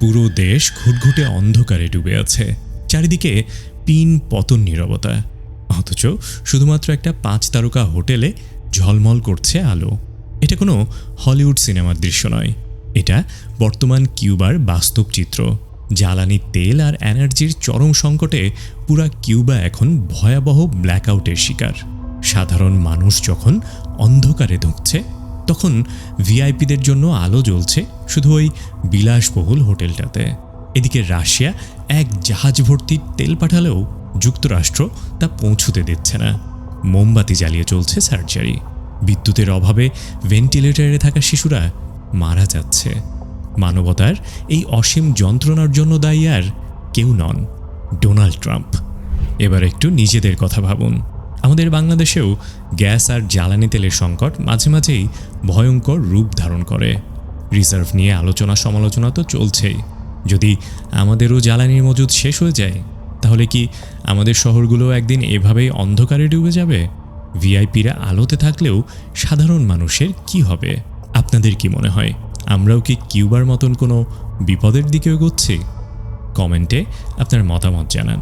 পুরো দেশ ঘুটঘুটে অন্ধকারে ডুবে আছে। চারিদিকে পিন পতন নীরবতা, অথচ শুধুমাত্র একটা 5 তারকা হোটেলে ঝলমল করছে আলো। এটা কোনো হলিউড সিনেমার দৃশ্য নয়, এটা বর্তমান কিউবার বাস্তব চিত্র। জ্বালানি তেল আর এনার্জির চরম সংকটে পুরা কিউবা এখন ভয়াবহ ব্ল্যাকআউটের শিকার। সাধারণ মানুষ যখন অন্ধকারে ধুঁকছে, তখন ভিআইপিদের জন্য আলো জ্বলছে শুধু ওই বিলাসবহুল হোটেলটাতে। এদিকে রাশিয়া এক জাহাজ ভর্তি তেল পাঠালেও যুক্তরাষ্ট্র তা পৌঁছতে দিচ্ছে না। মোমবাতি জ্বালিয়ে চলছে সার্জারি। বিদ্যুতের অভাবে ভেন্টিলেটরে থাকা শিশুরা মারা যাচ্ছে। মানবতার এই অসীম যন্ত্রণার জন্য দায়ী আর কেউ নন, ডোনাল্ড ট্রাম্প। এবার একটু নিজেদের কথা ভাবুন। আমাদের বাংলাদেশেও গ্যাস আর জ্বালানি তেলের সংকট মাঝে মাঝেই ভয়ঙ্কর রূপ ধারণ করে। রিজার্ভ নিয়ে আলোচনা সমালোচনা তো চলছেই। যদি আমাদেরও জ্বালানির মজুদ শেষ হয়ে যায়, তাহলে কি আমাদের শহরগুলো একদিন এভাবেই অন্ধকারে ডুবে যাবে? ভিআইপিরা আলোতে থাকলেও সাধারণ মানুষের কি হবে? আপনাদের কি মনে হয়, আমরাও কি কিউবার মতন কোনো বিপদের দিকে এগোচ্ছি? কমেন্টে আপনার মতামত জানান।